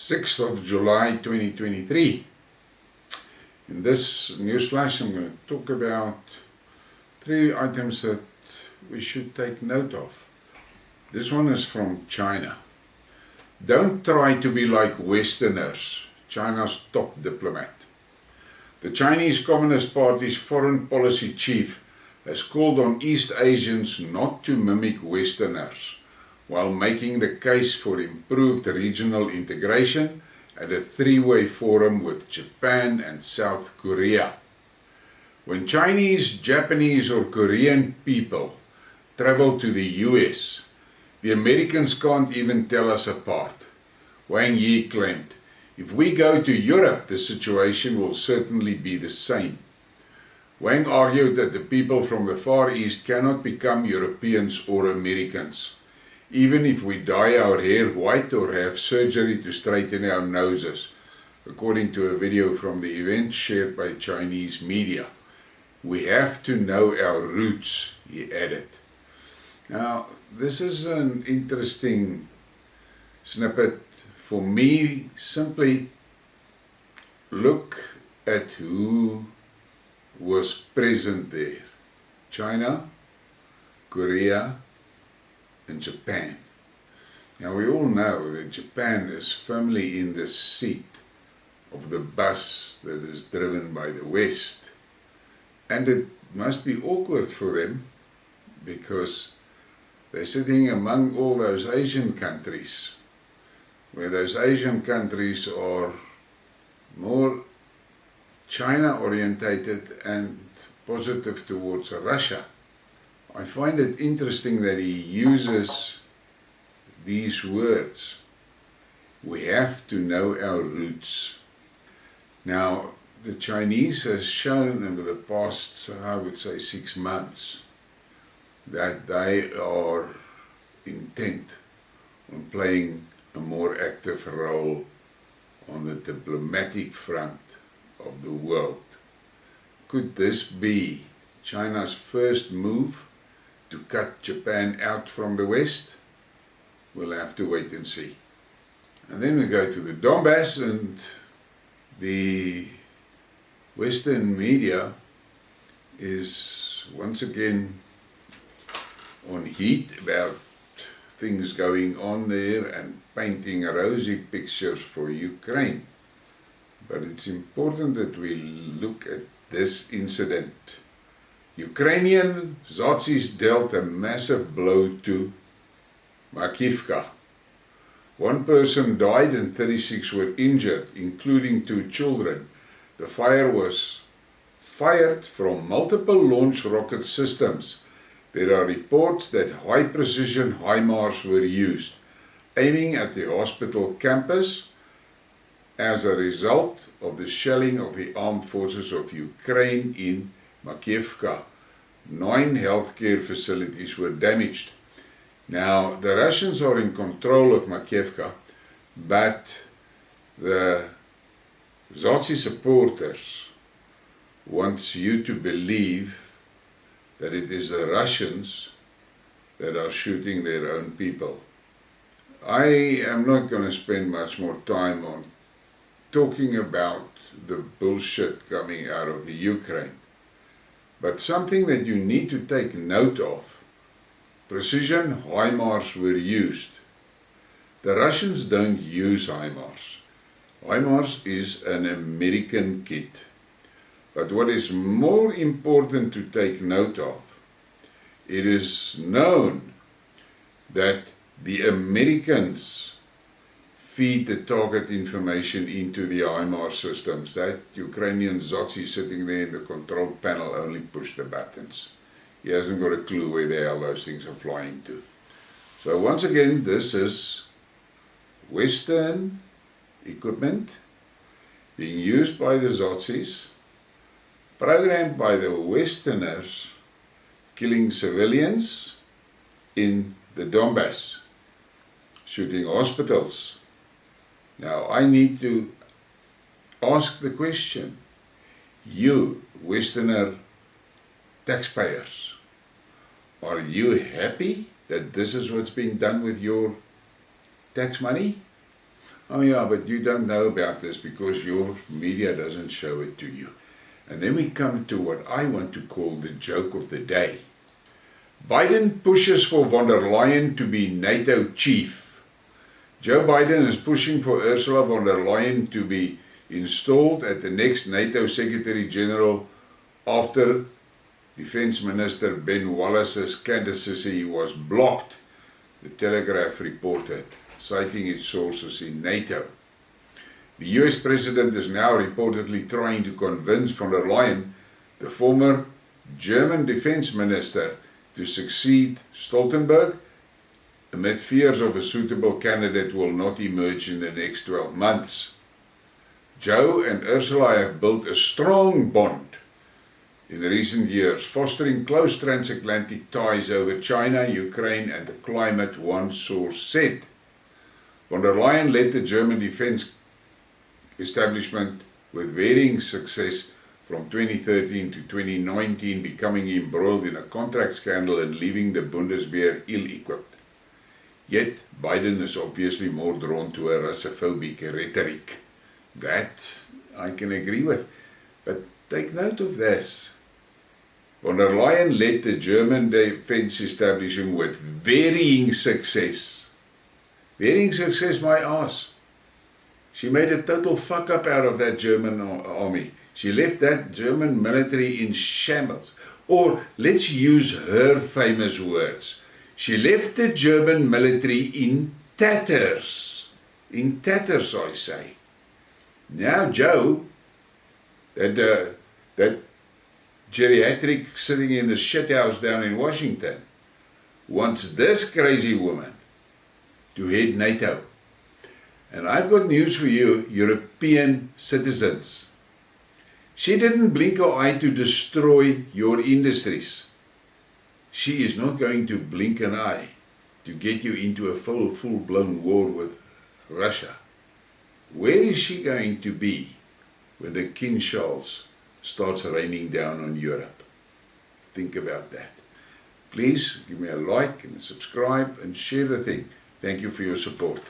6th of July 2023. In this news flash I'm going to talk about 3 items that we should take note of. This one is from China. Don't try to be like Westerners, China's top diplomat. The Chinese Communist Party's foreign policy chief has called on East Asians not to mimic Westerners, while making the case for improved regional integration at a 3-way forum with Japan and South Korea. When Chinese, Japanese or Korean people travel to the US, the Americans can't even tell us apart. Wang Yi claimed, "If we go to Europe, the situation will certainly be the same." Wang argued that the people from the Far East cannot become Europeans or Americans, even if we dye our hair white or have surgery to straighten our noses, according to a video from the event shared by Chinese media. "We have to know our roots," he added. Now, this is an interesting snippet. For me, simply look at who was present there. China, Korea, and Japan. Now we all know that Japan is firmly in the seat of the bus that is driven by the West. And it must be awkward for them because they're sitting among all those Asian countries, where those Asian countries are more China orientated and positive towards Russia. I find it interesting that he uses these words. We have to know our roots. Now, the Chinese has shown over the past, I would say, 6 months that they are intent on playing a more active role on the diplomatic front of the world. Could this be China's first move to cut Japan out from the West? We'll have to wait and see. And then we go to the Donbas, and the Western media is once again on heat about things going on there and painting rosy pictures for Ukraine. But it's important that we look at this incident. Ukrainian Zazis dealt a massive blow to Makiivka. 1 person died and 36 were injured, including 2 children. The fire was fired from multiple launch rocket systems. There are reports that high-precision HIMARS were used, aiming at the hospital campus as a result of the shelling of the armed forces of Ukraine in Makiivka. 9 healthcare facilities were damaged. Now, the Russians are in control of Makiivka, but the Zazi supporters want you to believe that it is the Russians that are shooting their own people. I am not going to spend much more time on talking about the bullshit coming out of the Ukraine. But something that you need to take note of, precision HIMARS were used. The Russians don't use HIMARS. HIMARS is an American kit. But what is more important to take note of, it is known that the Americans feed the target information into the HIMARS systems. That Ukrainian Zazi sitting there in the control panel only push the buttons. He hasn't got a clue where the hell those things are flying to. So once again, this is Western equipment being used by the Zazis, programmed by the Westerners, killing civilians in the Donbas, shooting hospitals. Now I need to ask the question, you Westerner taxpayers, are you happy that this is what's being done with your tax money? Oh yeah, but you don't know about this because your media doesn't show it to you. And then we come to what I want to call the joke of the day. Biden pushes for von der Leyen to be NATO chief. Joe Biden is pushing for Ursula von der Leyen to be installed as the next NATO Secretary General after Defense Minister Ben Wallace's candidacy was blocked, the Telegraph reported, citing its sources in NATO. The US President is now reportedly trying to convince von der Leyen, the former German Defense Minister, to succeed Stoltenberg, amid fears of a suitable candidate will not emerge in the next 12 months. Joe and Ursula have built a strong bond in recent years, fostering close transatlantic ties over China, Ukraine and the climate, one source said. Von der Leyen led the German defense establishment with varying success from 2013 to 2019, becoming embroiled in a contract scandal and leaving the Bundeswehr ill-equipped. Yet, Biden is obviously more drawn to a Russophobic rhetoric. That I can agree with. But take note of this. Von der Leyen led the German defense establishment with varying success. Varying success, my ass. She made a total fuck up out of that German army. She left that German military in shambles. Or let's use her famous words. She left the German military in tatters. In tatters, I say. Now Joe, that geriatric sitting in the shithouse down in Washington, wants this crazy woman to head NATO. And I've got news for you, European citizens. She didn't blink her eye to destroy your industries. She is not going to blink an eye to get you into a full-blown war with Russia. Where is she going to be when the Kinshals starts raining down on Europe? Think about that. Please give me a like and a subscribe and share the thing. Thank you for your support.